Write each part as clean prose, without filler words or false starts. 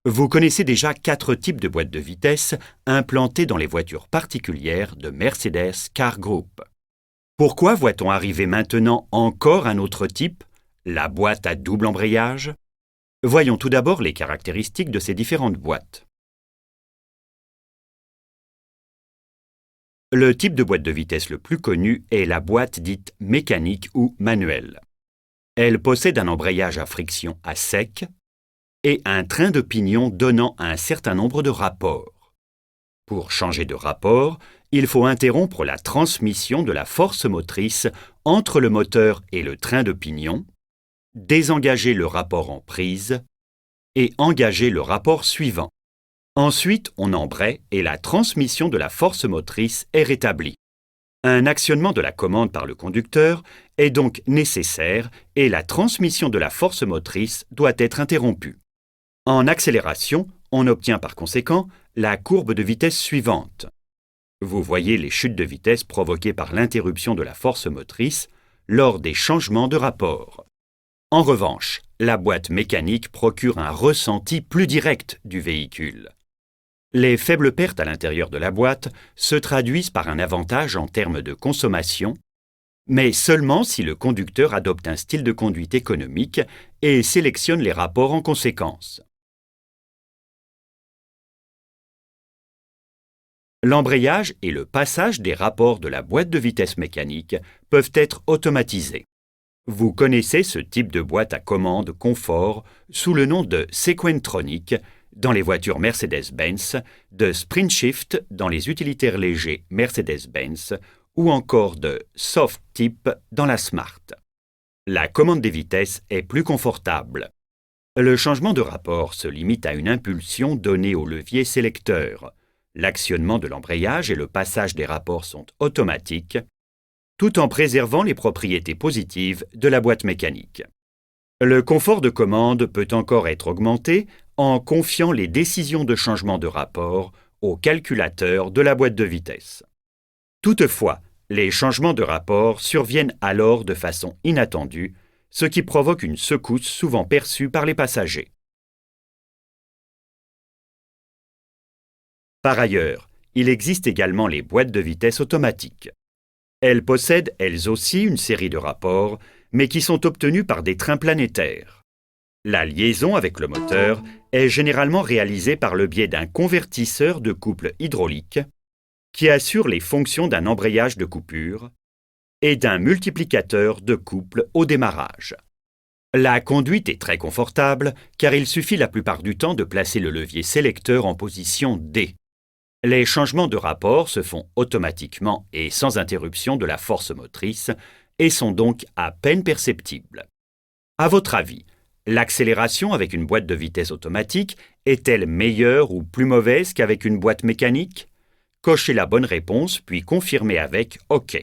Vous connaissez déjà 4 types de boîtes de vitesse implantées dans les voitures particulières de Mercedes Car Group. Pourquoi voit-on arriver maintenant encore un autre type, la boîte à double embrayage? Voyons tout d'abord les caractéristiques de ces différentes boîtes. Le type de boîte de vitesse le plus connu est la boîte dite mécanique ou manuelle. Elle possède un embrayage à friction à sec et un train de pignon donnant un certain nombre de rapports. Pour changer de rapport, il faut interrompre la transmission de la force motrice entre le moteur et le train de pignon, désengager le rapport en prise et engager le rapport suivant. Ensuite, on embraye et la transmission de la force motrice est rétablie. Un actionnement de la commande par le conducteur est donc nécessaire et la transmission de la force motrice doit être interrompue. En accélération, on obtient par conséquent la courbe de vitesse suivante. Vous voyez les chutes de vitesse provoquées par l'interruption de la force motrice lors des changements de rapport. En revanche, la boîte mécanique procure un ressenti plus direct du véhicule. Les faibles pertes à l'intérieur de la boîte se traduisent par un avantage en termes de consommation, mais seulement si le conducteur adopte un style de conduite économique et sélectionne les rapports en conséquence. L'embrayage et le passage des rapports de la boîte de vitesse mécanique peuvent être automatisés. Vous connaissez ce type de boîte à commande confort sous le nom de Sequentronic dans les voitures Mercedes-Benz, de SprintShift dans les utilitaires légers Mercedes-Benz ou encore de SoftTip dans la Smart. La commande des vitesses est plus confortable. Le changement de rapport se limite à une impulsion donnée au levier sélecteur. L'actionnement de l'embrayage et le passage des rapports sont automatiques, tout en préservant les propriétés positives de la boîte mécanique. Le confort de commande peut encore être augmenté en confiant les décisions de changement de rapport au calculateur de la boîte de vitesse. Toutefois, les changements de rapport surviennent alors de façon inattendue, ce qui provoque une secousse souvent perçue par les passagers. Par ailleurs, il existe également les boîtes de vitesse automatiques. Elles possèdent elles aussi une série de rapports, mais qui sont obtenus par des trains planétaires. La liaison avec le moteur est généralement réalisée par le biais d'un convertisseur de couple hydraulique qui assure les fonctions d'un embrayage de coupure et d'un multiplicateur de couple au démarrage. La conduite est très confortable car il suffit la plupart du temps de placer le levier sélecteur en position D. Les changements de rapport se font automatiquement et sans interruption de la force motrice et sont donc à peine perceptibles. À votre avis, l'accélération avec une boîte de vitesse automatique est-elle meilleure ou plus mauvaise qu'avec une boîte mécanique? Cochez la bonne réponse puis confirmez avec OK.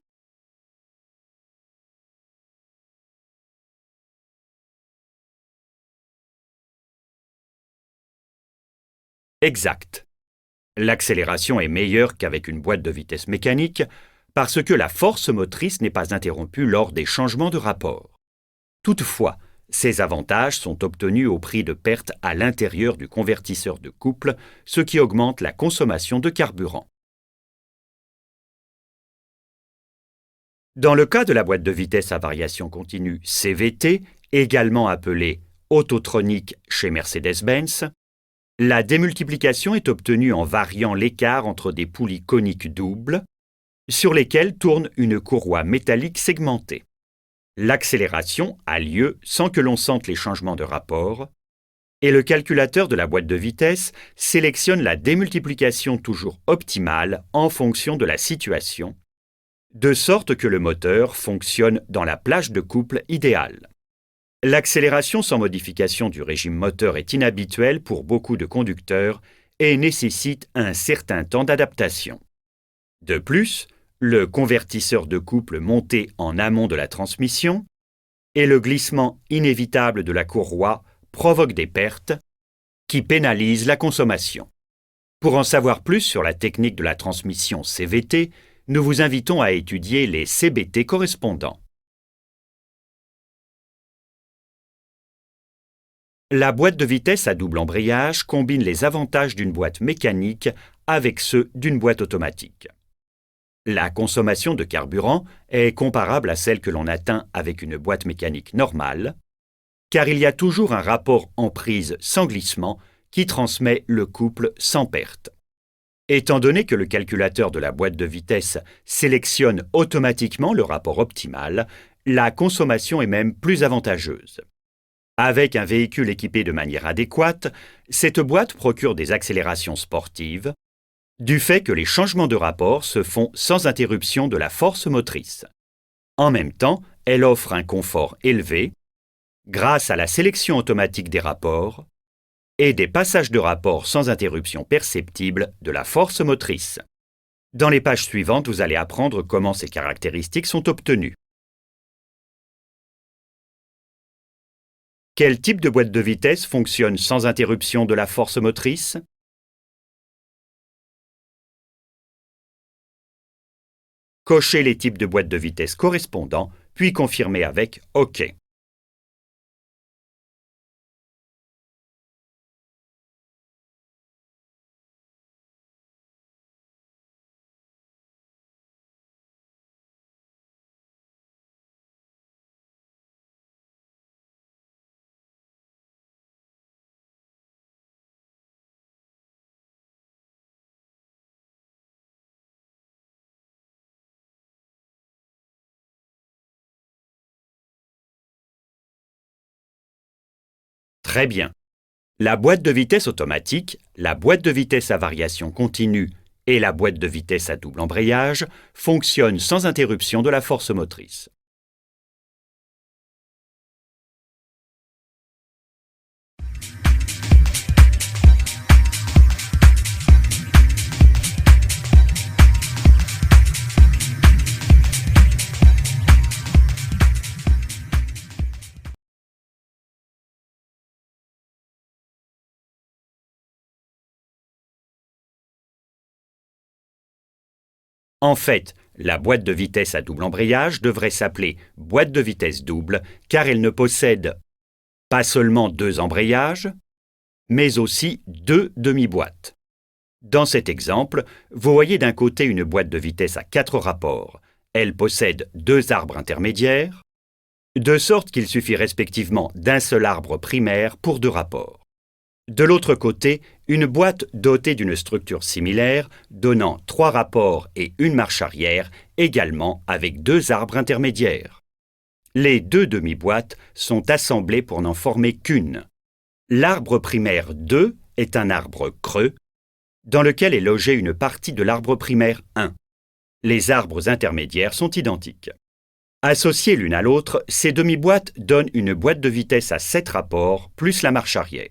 Exact. L'accélération est meilleure qu'avec une boîte de vitesse mécanique parce que la force motrice n'est pas interrompue lors des changements de rapport. Toutefois, ces avantages sont obtenus au prix de pertes à l'intérieur du convertisseur de couple, ce qui augmente la consommation de carburant. Dans le cas de la boîte de vitesse à variation continue CVT, également appelée Autotronic chez Mercedes-Benz, la démultiplication est obtenue en variant l'écart entre des poulies coniques doubles, sur lesquelles tourne une courroie métallique segmentée. L'accélération a lieu sans que l'on sente les changements de rapport, et le calculateur de la boîte de vitesse sélectionne la démultiplication toujours optimale en fonction de la situation, de sorte que le moteur fonctionne dans la plage de couple idéale. L'accélération sans modification du régime moteur est inhabituelle pour beaucoup de conducteurs et nécessite un certain temps d'adaptation. De plus, le convertisseur de couple monté en amont de la transmission et le glissement inévitable de la courroie provoquent des pertes qui pénalisent la consommation. Pour en savoir plus sur la technique de la transmission CVT, nous vous invitons à étudier les CBT correspondants. La boîte de vitesse à double embrayage combine les avantages d'une boîte mécanique avec ceux d'une boîte automatique. La consommation de carburant est comparable à celle que l'on atteint avec une boîte mécanique normale, car il y a toujours un rapport emprise sans glissement qui transmet le couple sans perte. Étant donné que le calculateur de la boîte de vitesse sélectionne automatiquement le rapport optimal, la consommation est même plus avantageuse. Avec un véhicule équipé de manière adéquate, cette boîte procure des accélérations sportives, du fait que les changements de rapport se font sans interruption de la force motrice. En même temps, elle offre un confort élevé, grâce à la sélection automatique des rapports et des passages de rapport sans interruption perceptible de la force motrice. Dans les pages suivantes, vous allez apprendre comment ces caractéristiques sont obtenues. Quel type de boîte de vitesse fonctionne sans interruption de la force motrice? Cochez les types de boîtes de vitesse correspondants, puis confirmez avec OK. Très bien. La boîte de vitesse automatique, la boîte de vitesse à variation continue et la boîte de vitesse à double embrayage fonctionnent sans interruption de la force motrice. En fait, la boîte de vitesse à double embrayage devrait s'appeler boîte de vitesse double car elle ne possède pas seulement 2 embrayages, mais aussi 2 demi-boîtes. Dans cet exemple, vous voyez d'un côté une boîte de vitesse à 4 rapports. Elle possède 2 arbres intermédiaires, de sorte qu'il suffit respectivement d'un seul arbre primaire pour 2 rapports. De l'autre côté, une boîte dotée d'une structure similaire, donnant 3 rapports et une marche arrière, également avec 2 arbres intermédiaires. Les 2 demi-boîtes sont assemblées pour n'en former qu'une. L'arbre primaire 2 est un arbre creux, dans lequel est logée une partie de l'arbre primaire 1. Les arbres intermédiaires sont identiques. Associées l'une à l'autre, ces demi-boîtes donnent une boîte de vitesse à 7 rapports plus la marche arrière.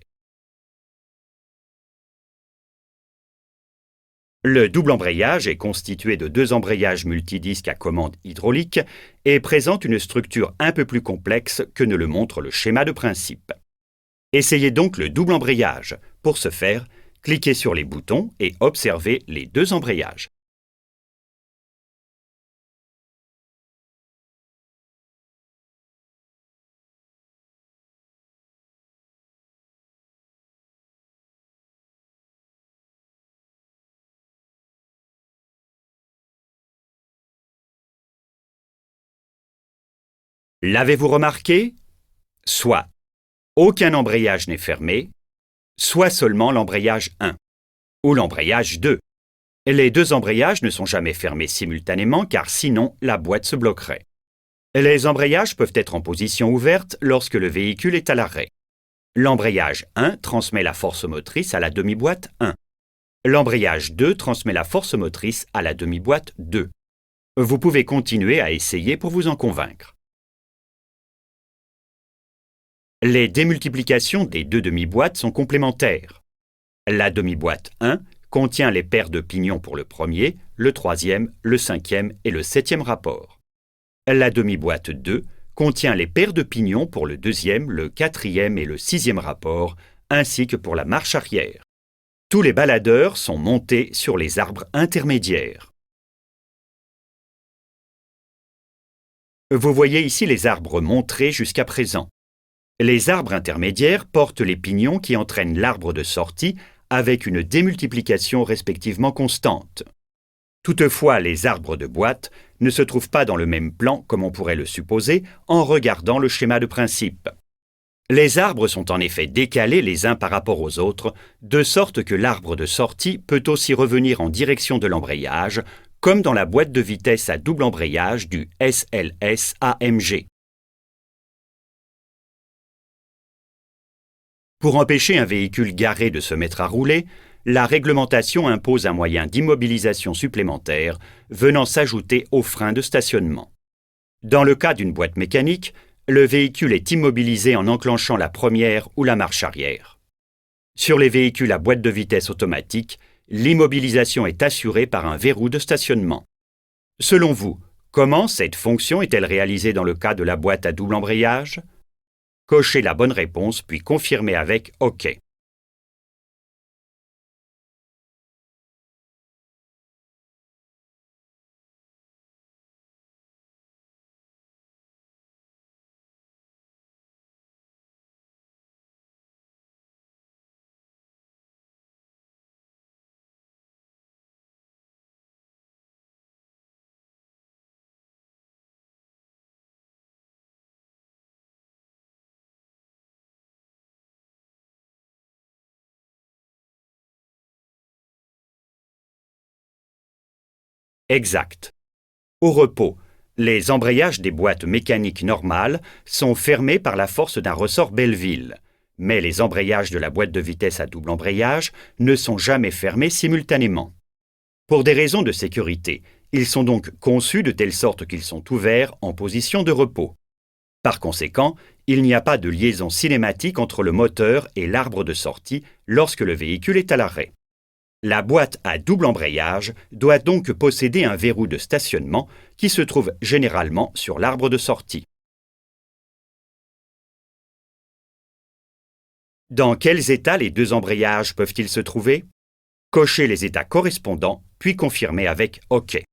Le double embrayage est constitué de 2 embrayages multidisques à commande hydraulique et présente une structure un peu plus complexe que ne le montre le schéma de principe. Essayez donc le double embrayage. Pour ce faire, cliquez sur les boutons et observez les 2 embrayages. L'avez-vous remarqué? Soit aucun embrayage n'est fermé, soit seulement l'embrayage 1 ou l'embrayage 2. Les 2 embrayages ne sont jamais fermés simultanément car sinon la boîte se bloquerait. Les embrayages peuvent être en position ouverte lorsque le véhicule est à l'arrêt. L'embrayage 1 transmet la force motrice à la demi-boîte 1. L'embrayage 2 transmet la force motrice à la demi-boîte 2. Vous pouvez continuer à essayer pour vous en convaincre. Les démultiplications des 2 demi-boîtes sont complémentaires. La demi-boîte 1 contient les paires de pignons pour le premier, le troisième, le cinquième et le septième rapport. La demi-boîte 2 contient les paires de pignons pour le deuxième, le quatrième et le sixième rapport, ainsi que pour la marche arrière. Tous les baladeurs sont montés sur les arbres intermédiaires. Vous voyez ici les arbres montrés jusqu'à présent. Les arbres intermédiaires portent les pignons qui entraînent l'arbre de sortie avec une démultiplication respectivement constante. Toutefois, les arbres de boîte ne se trouvent pas dans le même plan comme on pourrait le supposer en regardant le schéma de principe. Les arbres sont en effet décalés les uns par rapport aux autres, de sorte que l'arbre de sortie peut aussi revenir en direction de l'embrayage, comme dans la boîte de vitesse à double embrayage du SLS AMG. Pour empêcher un véhicule garé de se mettre à rouler, la réglementation impose un moyen d'immobilisation supplémentaire venant s'ajouter au frein de stationnement. Dans le cas d'une boîte mécanique, le véhicule est immobilisé en enclenchant la première ou la marche arrière. Sur les véhicules à boîte de vitesse automatique, l'immobilisation est assurée par un verrou de stationnement. Selon vous, comment cette fonction est-elle réalisée dans le cas de la boîte à double embrayage ? Cochez la bonne réponse puis confirmez avec OK. Exact. Au repos, les embrayages des boîtes mécaniques normales sont fermés par la force d'un ressort Belleville, mais les embrayages de la boîte de vitesse à double embrayage ne sont jamais fermés simultanément. Pour des raisons de sécurité, ils sont donc conçus de telle sorte qu'ils sont ouverts en position de repos. Par conséquent, il n'y a pas de liaison cinématique entre le moteur et l'arbre de sortie lorsque le véhicule est à l'arrêt. La boîte à double embrayage doit donc posséder un verrou de stationnement qui se trouve généralement sur l'arbre de sortie. Dans quels états les deux embrayages peuvent-ils se trouver ? Cochez les états correspondants, puis confirmez avec OK.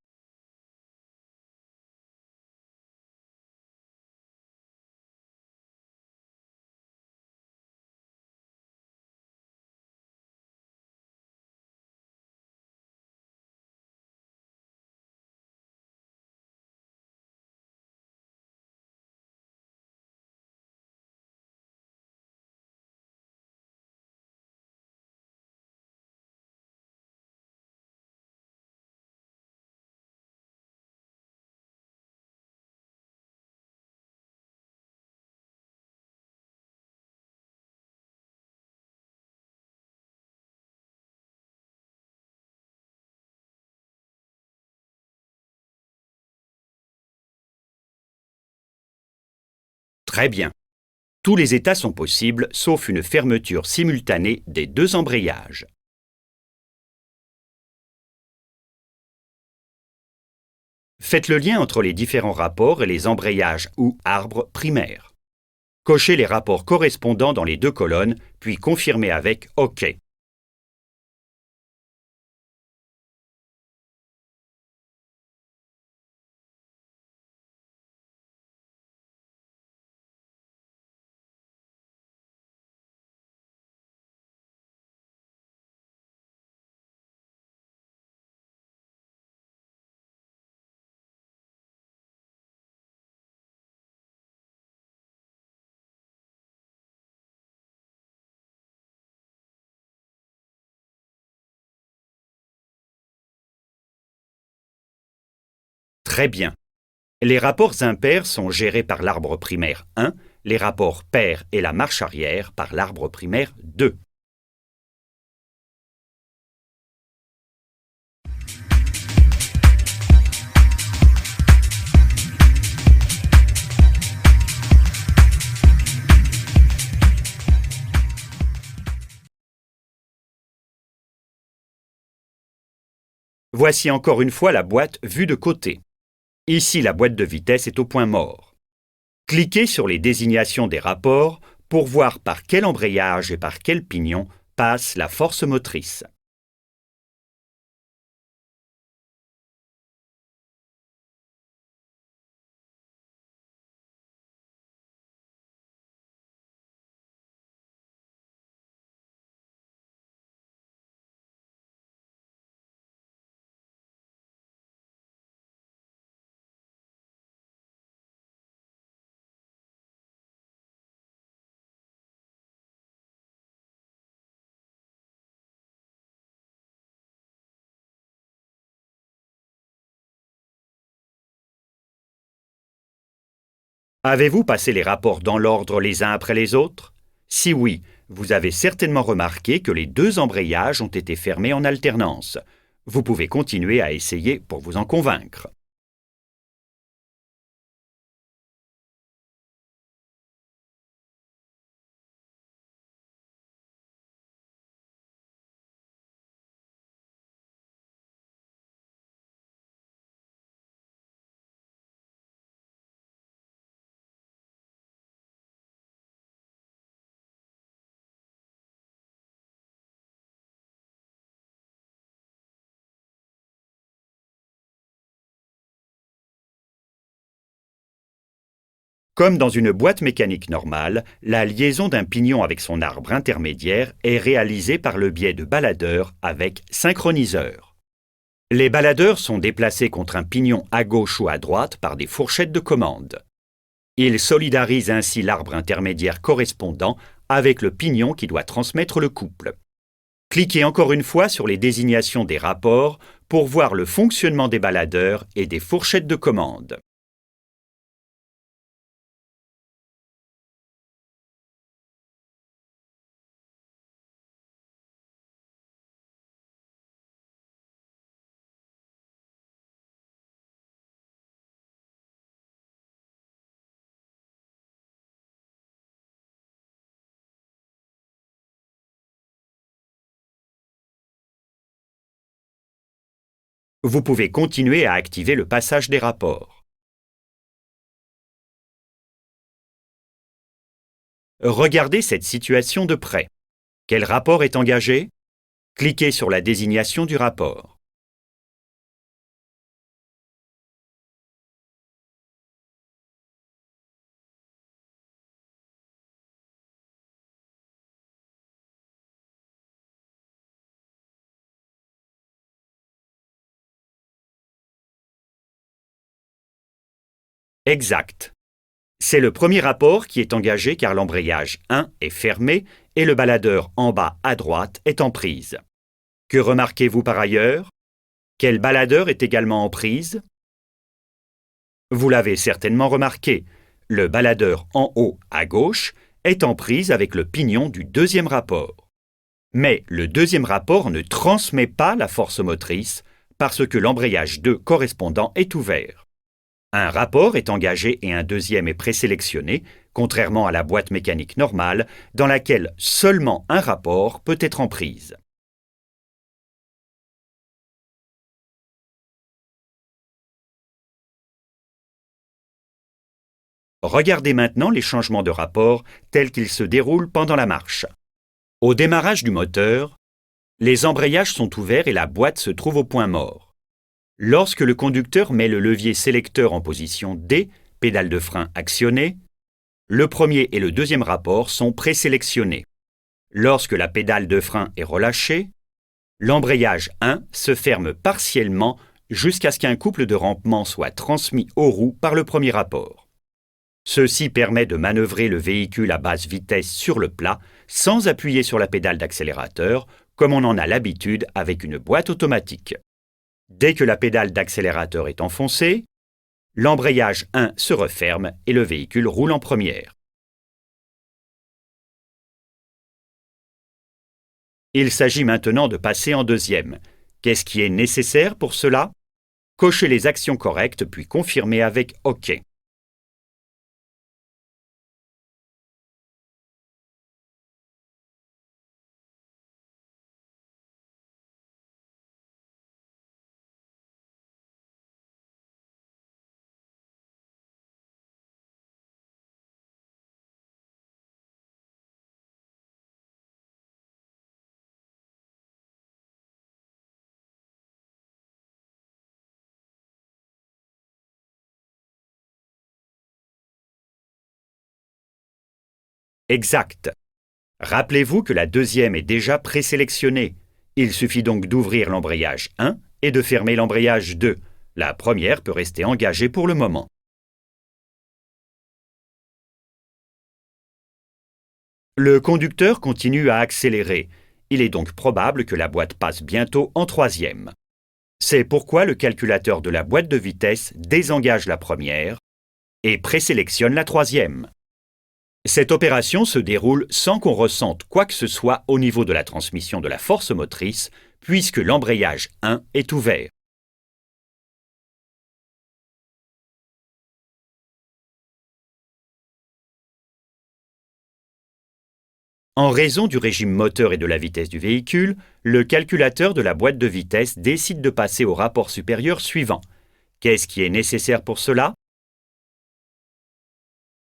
Très bien. Tous les états sont possibles sauf une fermeture simultanée des deux embrayages. Faites le lien entre les différents rapports et les embrayages ou arbres primaires. Cochez les rapports correspondants dans les deux colonnes, puis confirmez avec OK. Très bien. Les rapports impairs sont gérés par l'arbre primaire 1, les rapports pairs et la marche arrière par l'arbre primaire 2. Voici encore une fois la boîte vue de côté. Ici, la boîte de vitesse est au point mort. Cliquez sur les désignations des rapports pour voir par quel embrayage et par quel pignon passe la force motrice. Avez-vous passé les rapports dans l'ordre les uns après les autres? Si oui, vous avez certainement remarqué que les deux embrayages ont été fermés en alternance. Vous pouvez continuer à essayer pour vous en convaincre. Comme dans une boîte mécanique normale, la liaison d'un pignon avec son arbre intermédiaire est réalisée par le biais de baladeurs avec synchroniseur. Les baladeurs sont déplacés contre un pignon à gauche ou à droite par des fourchettes de commande. Ils solidarisent ainsi l'arbre intermédiaire correspondant avec le pignon qui doit transmettre le couple. Cliquez encore une fois sur les désignations des rapports pour voir le fonctionnement des baladeurs et des fourchettes de commande. Vous pouvez continuer à activer le passage des rapports. Regardez cette situation de près. Quel rapport est engagé? Cliquez sur la désignation du rapport. Exact. C'est le premier rapport qui est engagé car l'embrayage 1 est fermé et le baladeur en bas à droite est en prise. Que remarquez-vous par ailleurs? Quel baladeur est également en prise? Vous l'avez certainement remarqué, le baladeur en haut à gauche est en prise avec le pignon du deuxième rapport. Mais le deuxième rapport ne transmet pas la force motrice parce que l'embrayage 2 correspondant est ouvert. Un rapport est engagé et un deuxième est présélectionné, contrairement à la boîte mécanique normale, dans laquelle seulement un rapport peut être en prise. Regardez maintenant les changements de rapport tels qu'ils se déroulent pendant la marche. Au démarrage du moteur, les embrayages sont ouverts et la boîte se trouve au point mort. Lorsque le conducteur met le levier sélecteur en position D, pédale de frein actionnée, le premier et le deuxième rapport sont présélectionnés. Lorsque la pédale de frein est relâchée, l'embrayage 1 se ferme partiellement jusqu'à ce qu'un couple de rampement soit transmis aux roues par le premier rapport. Ceci permet de manœuvrer le véhicule à basse vitesse sur le plat sans appuyer sur la pédale d'accélérateur, comme on en a l'habitude avec une boîte automatique. Dès que la pédale d'accélérateur est enfoncée, l'embrayage 1 se referme et le véhicule roule en première. Il s'agit maintenant de passer en deuxième. Qu'est-ce qui est nécessaire pour cela? Cochez les actions correctes puis confirmez avec OK. Exact. Rappelez-vous que la deuxième est déjà présélectionnée. Il suffit donc d'ouvrir l'embrayage 1 et de fermer l'embrayage 2. La première peut rester engagée pour le moment. Le conducteur continue à accélérer. Il est donc probable que la boîte passe bientôt en troisième. C'est pourquoi le calculateur de la boîte de vitesse désengage la première et présélectionne la troisième. Cette opération se déroule sans qu'on ressente quoi que ce soit au niveau de la transmission de la force motrice, puisque l'embrayage 1 est ouvert. En raison du régime moteur et de la vitesse du véhicule, le calculateur de la boîte de vitesse décide de passer au rapport supérieur suivant. Qu'est-ce qui est nécessaire pour cela?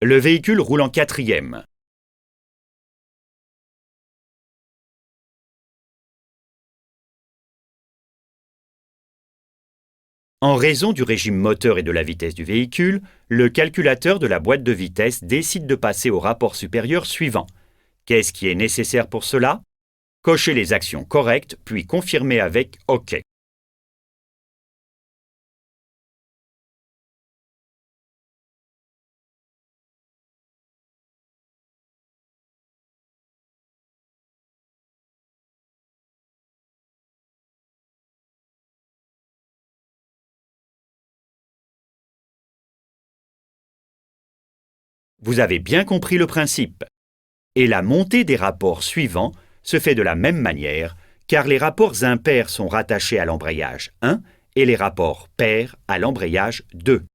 Le véhicule roule en quatrième. En raison du régime moteur et de la vitesse du véhicule, le calculateur de la boîte de vitesse décide de passer au rapport supérieur suivant. Qu'est-ce qui est nécessaire pour cela? Cocher les actions correctes, puis confirmer avec OK. Vous avez bien compris le principe. Et la montée des rapports suivants se fait de la même manière, car les rapports impairs sont rattachés à l'embrayage 1 et les rapports pairs à l'embrayage 2.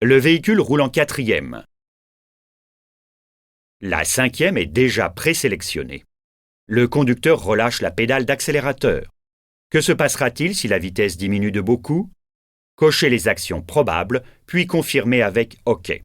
Le véhicule roule en quatrième. La cinquième est déjà présélectionnée. Le conducteur relâche la pédale d'accélérateur. Que se passera-t-il si la vitesse diminue de beaucoup? Cochez les actions probables, puis confirmez avec OK.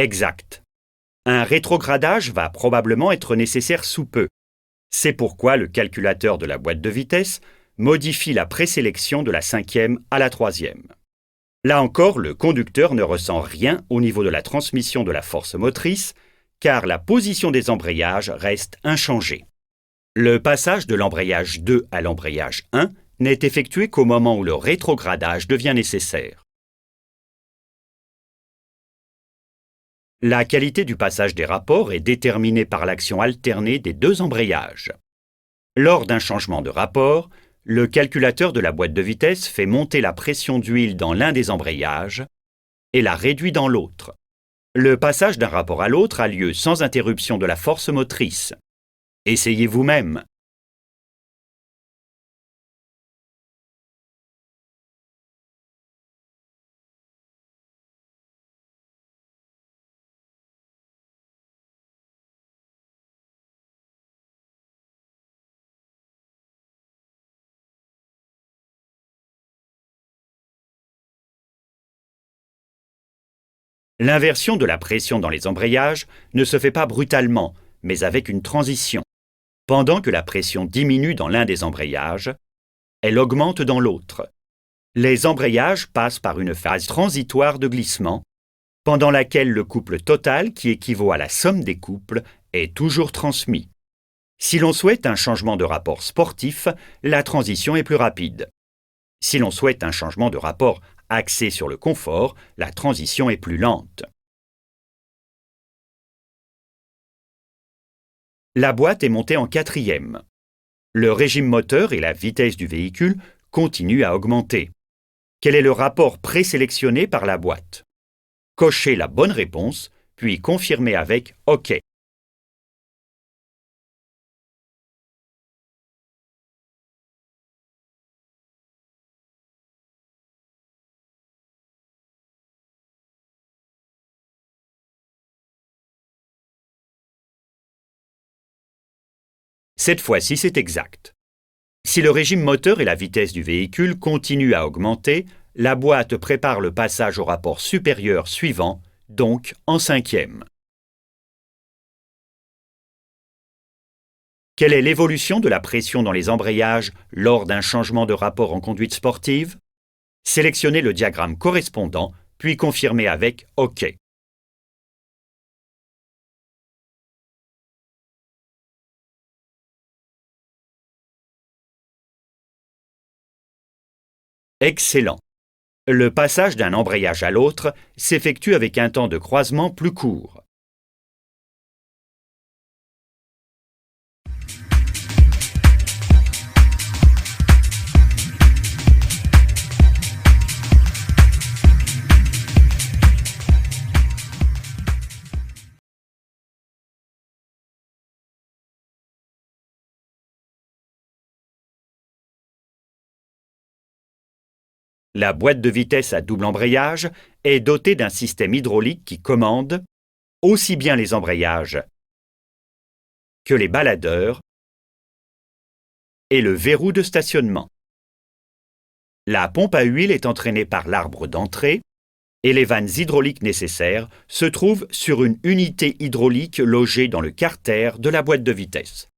Exact. Un rétrogradage va probablement être nécessaire sous peu. C'est pourquoi le calculateur de la boîte de vitesse modifie la présélection de la cinquième à la troisième. Là encore, le conducteur ne ressent rien au niveau de la transmission de la force motrice, car la position des embrayages reste inchangée. Le passage de l'embrayage 2 à l'embrayage 1 n'est effectué qu'au moment où le rétrogradage devient nécessaire. La qualité du passage des rapports est déterminée par l'action alternée des deux embrayages. Lors d'un changement de rapport, le calculateur de la boîte de vitesse fait monter la pression d'huile dans l'un des embrayages et la réduit dans l'autre. Le passage d'un rapport à l'autre a lieu sans interruption de la force motrice. Essayez vous-même. L'inversion de la pression dans les embrayages ne se fait pas brutalement, mais avec une transition. Pendant que la pression diminue dans l'un des embrayages, elle augmente dans l'autre. Les embrayages passent par une phase transitoire de glissement, pendant laquelle le couple total, qui équivaut à la somme des couples, est toujours transmis. Si l'on souhaite un changement de rapport sportif, la transition est plus rapide. Si l'on souhaite un changement de rapport axé sur le confort, la transition est plus lente. La boîte est montée en quatrième. Le régime moteur et la vitesse du véhicule continuent à augmenter. Quel est le rapport présélectionné par la boîte? Cochez la bonne réponse, puis confirmez avec OK. Cette fois-ci, c'est exact. Si le régime moteur et la vitesse du véhicule continuent à augmenter, la boîte prépare le passage au rapport supérieur suivant, donc en cinquième. Quelle est l'évolution de la pression dans les embrayages lors d'un changement de rapport en conduite sportive? Sélectionnez le diagramme correspondant, puis confirmez avec OK. Excellent. Le passage d'un embrayage à l'autre s'effectue avec un temps de croisement plus court. La boîte de vitesse à double embrayage est dotée d'un système hydraulique qui commande aussi bien les embrayages que les baladeurs et le verrou de stationnement. La pompe à huile est entraînée par l'arbre d'entrée et les vannes hydrauliques nécessaires se trouvent sur une unité hydraulique logée dans le carter de la boîte de vitesse.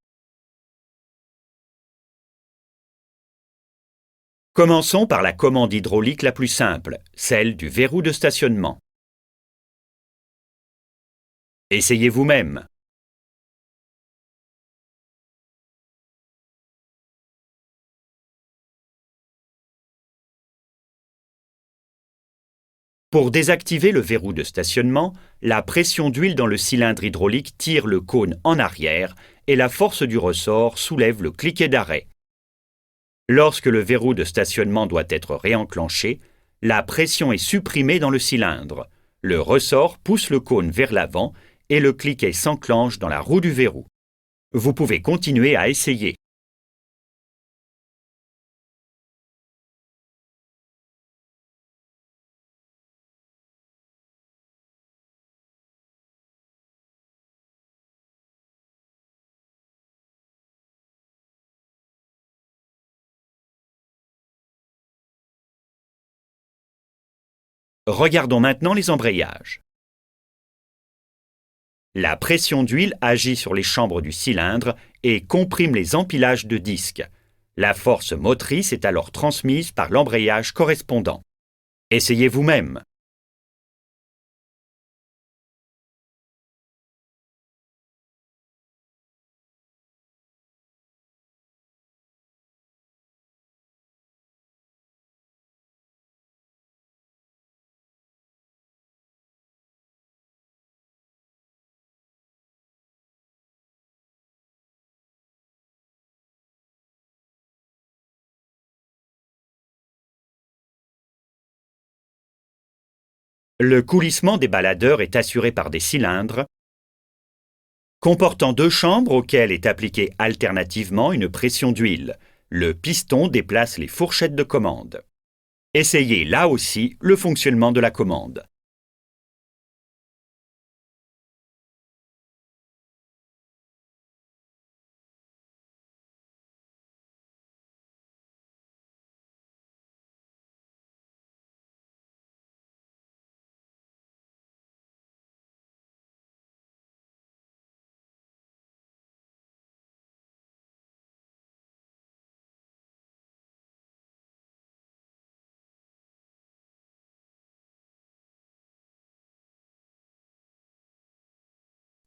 Commençons par la commande hydraulique la plus simple, celle du verrou de stationnement. Essayez vous-même. Pour désactiver le verrou de stationnement, la pression d'huile dans le cylindre hydraulique tire le cône en arrière et la force du ressort soulève le cliquet d'arrêt. Lorsque le verrou de stationnement doit être réenclenché, la pression est supprimée dans le cylindre. Le ressort pousse le cône vers l'avant et le cliquet s'enclenche dans la roue du verrou. Vous pouvez continuer à essayer. Regardons maintenant les embrayages. La pression d'huile agit sur les chambres du cylindre et comprime les empilages de disques. La force motrice est alors transmise par l'embrayage correspondant. Essayez vous-même. Le coulissement des baladeurs est assuré par des cylindres comportant deux chambres auxquelles est appliquée alternativement une pression d'huile. Le piston déplace les fourchettes de commande. Essayez là aussi le fonctionnement de la commande.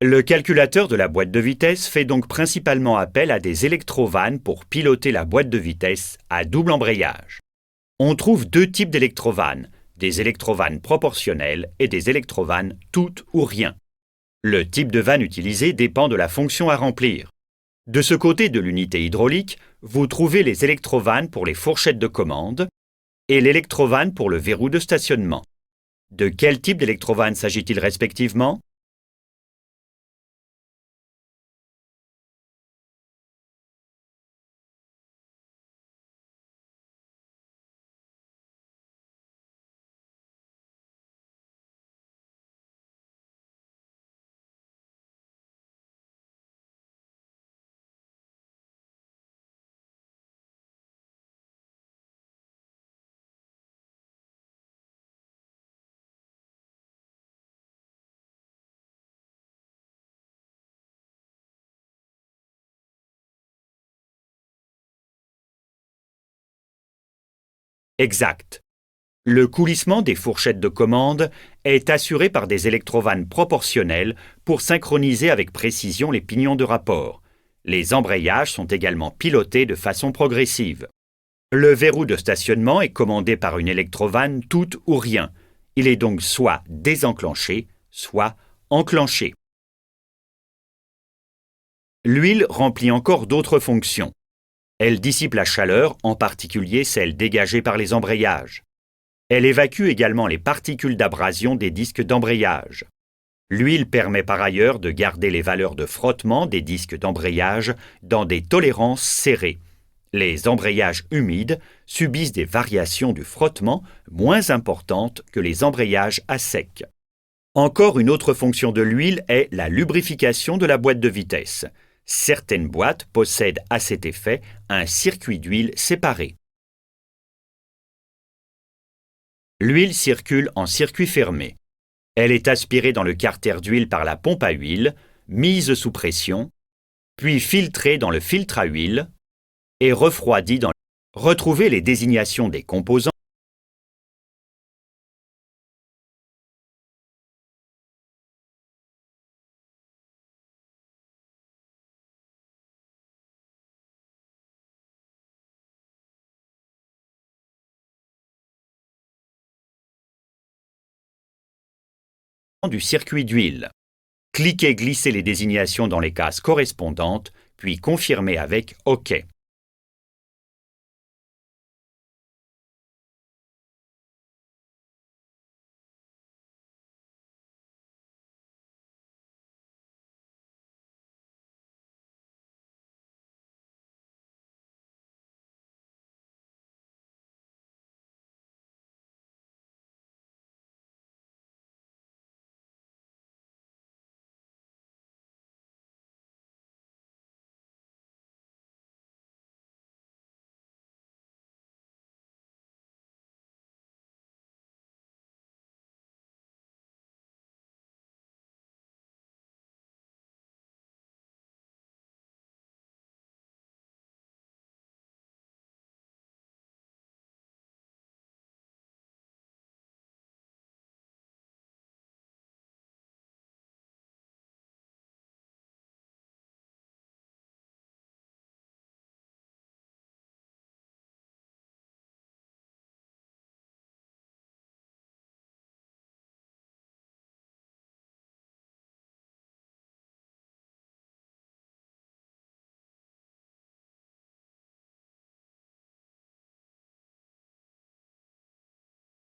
Le calculateur de la boîte de vitesse fait donc principalement appel à des électrovannes pour piloter la boîte de vitesse à double embrayage. On trouve deux types d'électrovannes, des électrovannes proportionnelles et des électrovannes toutes ou rien. Le type de vanne utilisé dépend de la fonction à remplir. De ce côté de l'unité hydraulique, vous trouvez les électrovannes pour les fourchettes de commande et l'électrovanne pour le verrou de stationnement. De quel type d'électrovanne s'agit-il respectivement? Exact. Le coulissement des fourchettes de commande est assuré par des électrovannes proportionnelles pour synchroniser avec précision les pignons de rapport. Les embrayages sont également pilotés de façon progressive. Le verrou de stationnement est commandé par une électrovanne tout ou rien. Il est donc soit désenclenché, soit enclenché. L'huile remplit encore d'autres fonctions. Elle dissipe la chaleur, en particulier celle dégagée par les embrayages. Elle évacue également les particules d'abrasion des disques d'embrayage. L'huile permet par ailleurs de garder les valeurs de frottement des disques d'embrayage dans des tolérances serrées. Les embrayages humides subissent des variations du frottement moins importantes que les embrayages à sec. Encore une autre fonction de l'huile est la lubrification de la boîte de vitesse. Certaines boîtes possèdent à cet effet un circuit d'huile séparé. L'huile circule en circuit fermé. Elle est aspirée dans le carter d'huile par la pompe à huile, mise sous pression, puis filtrée dans le filtre à huile et refroidie dans le... Retrouvez les désignations des composants du circuit d'huile. Cliquez Glisser les désignations dans les cases correspondantes, puis confirmez avec OK.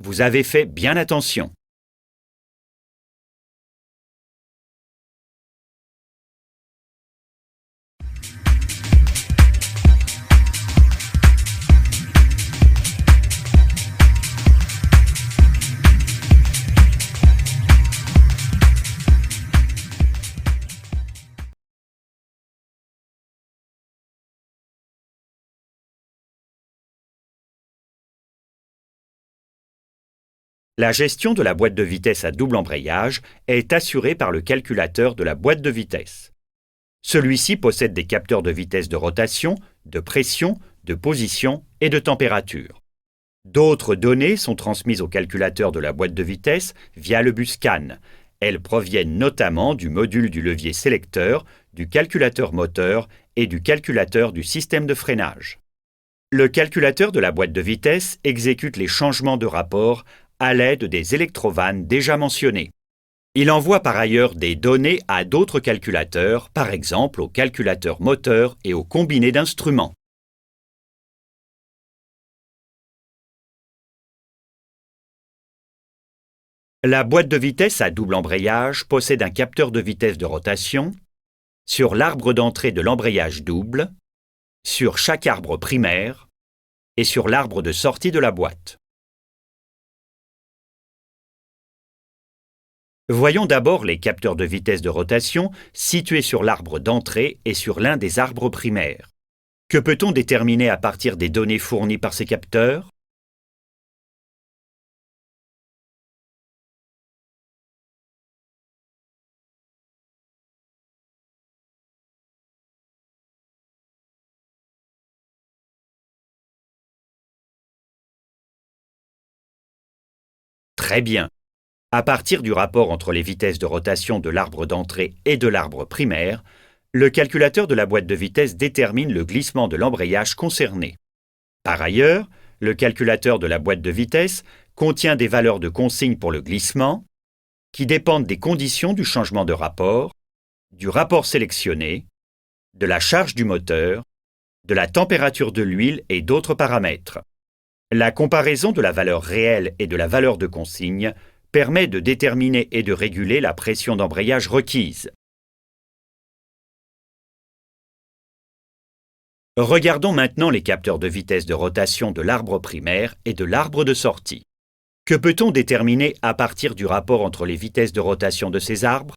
Vous avez fait bien attention. La gestion de la boîte de vitesse à double embrayage est assurée par le calculateur de la boîte de vitesse. Celui-ci possède des capteurs de vitesse de rotation, de pression, de position et de température. D'autres données sont transmises au calculateur de la boîte de vitesse via le bus CAN. Elles proviennent notamment du module du levier sélecteur, du calculateur moteur et du calculateur du système de freinage. Le calculateur de la boîte de vitesse exécute les changements de rapport à l'aide des électrovannes déjà mentionnées. Il envoie par ailleurs des données à d'autres calculateurs, par exemple au calculateur moteur et au combiné d'instruments. La boîte de vitesse à double embrayage possède un capteur de vitesse de rotation sur l'arbre d'entrée de l'embrayage double, sur chaque arbre primaire et sur l'arbre de sortie de la boîte. Voyons d'abord les capteurs de vitesse de rotation situés sur l'arbre d'entrée et sur l'un des arbres primaires. Que peut-on déterminer à partir des données fournies par ces capteurs ? Très bien. À partir du rapport entre les vitesses de rotation de l'arbre d'entrée et de l'arbre primaire, le calculateur de la boîte de vitesses détermine le glissement de l'embrayage concerné. Par ailleurs, le calculateur de la boîte de vitesses contient des valeurs de consigne pour le glissement qui dépendent des conditions du changement de rapport, du rapport sélectionné, de la charge du moteur, de la température de l'huile et d'autres paramètres. La comparaison de la valeur réelle et de la valeur de consigne permet de déterminer et de réguler la pression d'embrayage requise. Regardons maintenant les capteurs de vitesse de rotation de l'arbre primaire et de l'arbre de sortie. Que peut-on déterminer à partir du rapport entre les vitesses de rotation de ces arbres?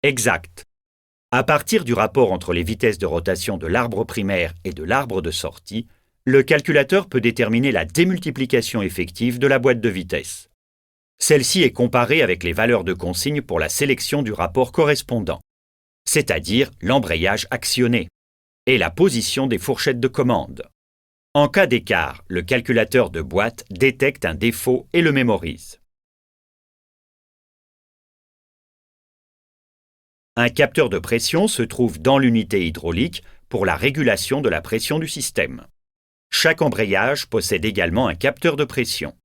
Exact. À partir du rapport entre les vitesses de rotation de l'arbre primaire et de l'arbre de sortie, le calculateur peut déterminer la démultiplication effective de la boîte de vitesses. Celle-ci est comparée avec les valeurs de consigne pour la sélection du rapport correspondant, c'est-à-dire l'embrayage actionné, et la position des fourchettes de commande. En cas d'écart, le calculateur de boîte détecte un défaut et le mémorise. Un capteur de pression se trouve dans l'unité hydraulique pour la régulation de la pression du système. Chaque embrayage possède également un capteur de pression.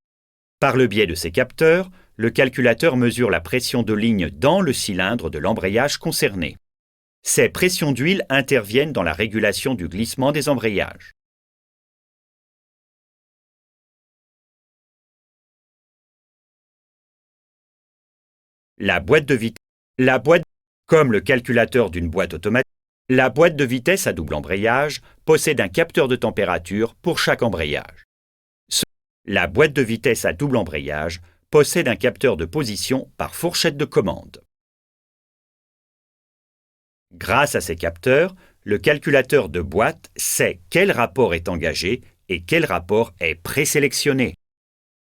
Par le biais de ces capteurs, le calculateur mesure la pression de ligne dans le cylindre de l'embrayage concerné. Ces pressions d'huile interviennent dans la régulation du glissement des embrayages. La boîte de vitesse. Comme le calculateur d'une boîte automatique, la boîte de vitesse à double embrayage possède un capteur de température pour chaque embrayage. La boîte de vitesse à double embrayage possède un capteur de position par fourchette de commande. Grâce à ces capteurs, le calculateur de boîte sait quel rapport est engagé et quel rapport est présélectionné.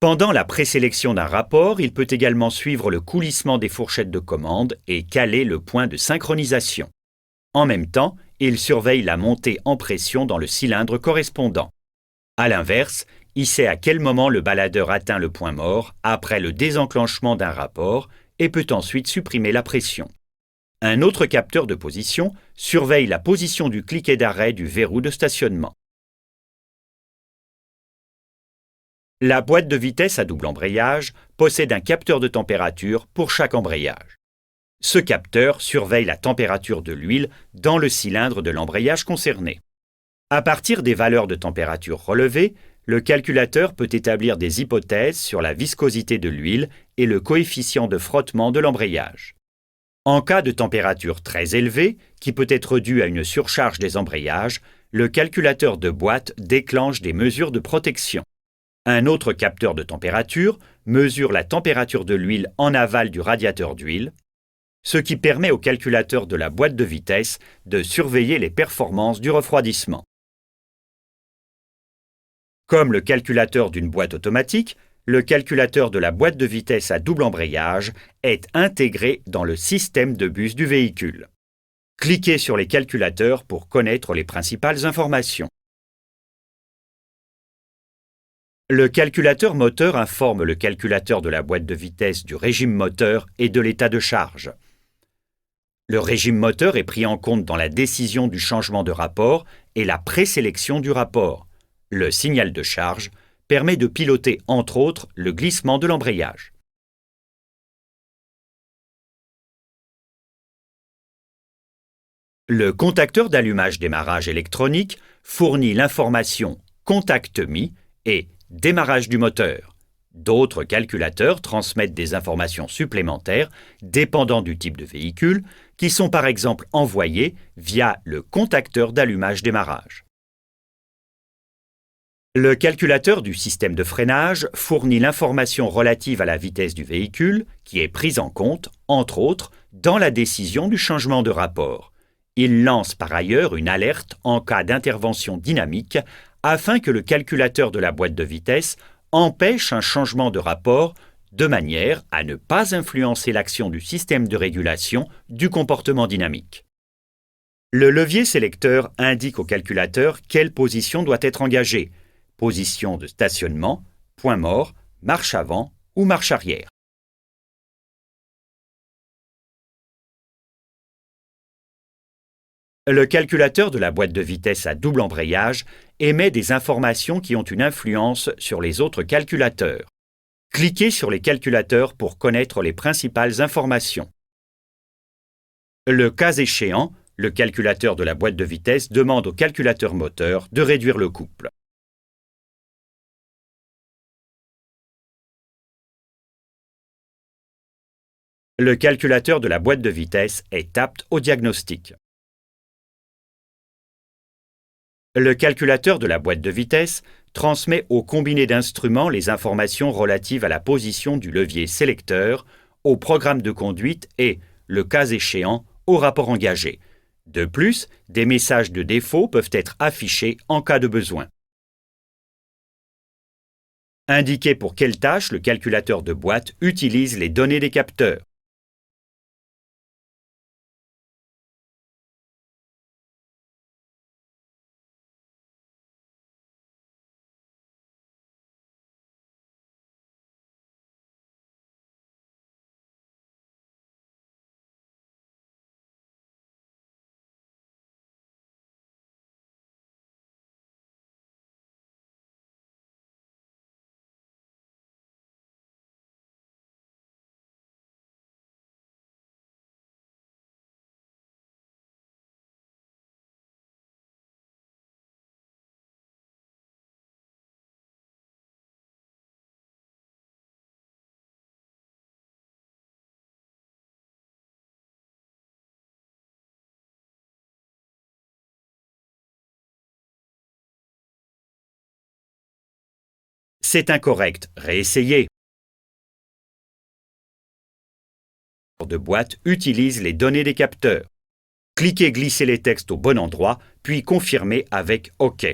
Pendant la présélection d'un rapport, il peut également suivre le coulissement des fourchettes de commande et caler le point de synchronisation. En même temps, il surveille la montée en pression dans le cylindre correspondant. À l'inverse, il sait à quel moment le baladeur atteint le point mort après le désenclenchement d'un rapport et peut ensuite supprimer la pression. Un autre capteur de position surveille la position du cliquet d'arrêt du verrou de stationnement. La boîte de vitesse à double embrayage possède un capteur de température pour chaque embrayage. Ce capteur surveille la température de l'huile dans le cylindre de l'embrayage concerné. À partir des valeurs de température relevées, le calculateur peut établir des hypothèses sur la viscosité de l'huile et le coefficient de frottement de l'embrayage. En cas de température très élevée, qui peut être due à une surcharge des embrayages, le calculateur de boîte déclenche des mesures de protection. Un autre capteur de température mesure la température de l'huile en aval du radiateur d'huile, ce qui permet au calculateur de la boîte de vitesse de surveiller les performances du refroidissement. Comme le calculateur d'une boîte automatique, le calculateur de la boîte de vitesse à double embrayage est intégré dans le système de bus du véhicule. Cliquez sur les calculateurs pour connaître les principales informations. Le calculateur moteur informe le calculateur de la boîte de vitesse du régime moteur et de l'état de charge. Le régime moteur est pris en compte dans la décision du changement de rapport et la présélection du rapport. Le signal de charge permet de piloter entre autres le glissement de l'embrayage. Le contacteur d'allumage-démarrage électronique fournit l'information « Contact mis » et « Démarrage du moteur ». D'autres calculateurs transmettent des informations supplémentaires dépendant du type de véhicule qui sont par exemple envoyées via le contacteur d'allumage-démarrage. Le calculateur du système de freinage fournit l'information relative à la vitesse du véhicule qui est prise en compte, entre autres, dans la décision du changement de rapport. Il lance par ailleurs une alerte en cas d'intervention dynamique afin que le calculateur de la boîte de vitesse empêche un changement de rapport de manière à ne pas influencer l'action du système de régulation du comportement dynamique. Le levier sélecteur indique au calculateur quelle position doit être engagée: position de stationnement, point mort, marche avant ou marche arrière. Le calculateur de la boîte de vitesse à double embrayage émet des informations qui ont une influence sur les autres calculateurs. Cliquez sur les calculateurs pour connaître les principales informations. Le cas échéant, le calculateur de la boîte de vitesse demande au calculateur moteur de réduire le couple. Le calculateur de la boîte de vitesse est apte au diagnostic. Le calculateur de la boîte de vitesse transmet au combiné d'instruments les informations relatives à la position du levier sélecteur, au programme de conduite et, le cas échéant, au rapport engagé. De plus, des messages de défaut peuvent être affichés en cas de besoin. Indiquez pour quelle tâche le calculateur de boîte utilise les données des capteurs. C'est incorrect, réessayez. Le calculateur de boîte utilise les données des capteurs. Cliquez Glisser les textes au bon endroit, puis confirmez avec OK.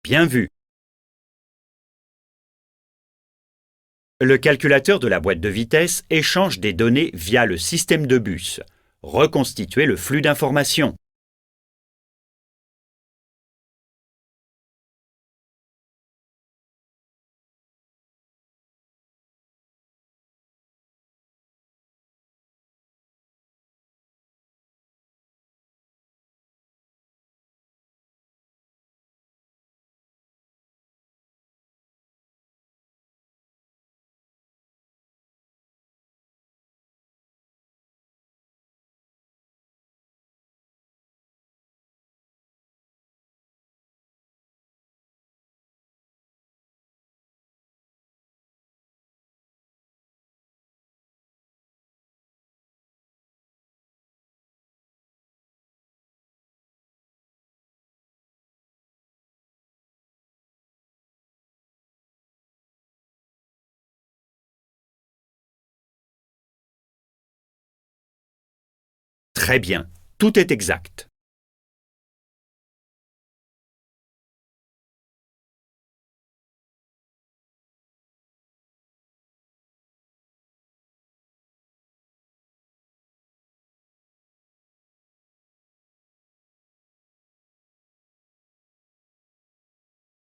Bien vu. Le calculateur de la boîte de vitesse échange des données via le système de bus. Reconstituez le flux d'informations. Très bien, tout est exact.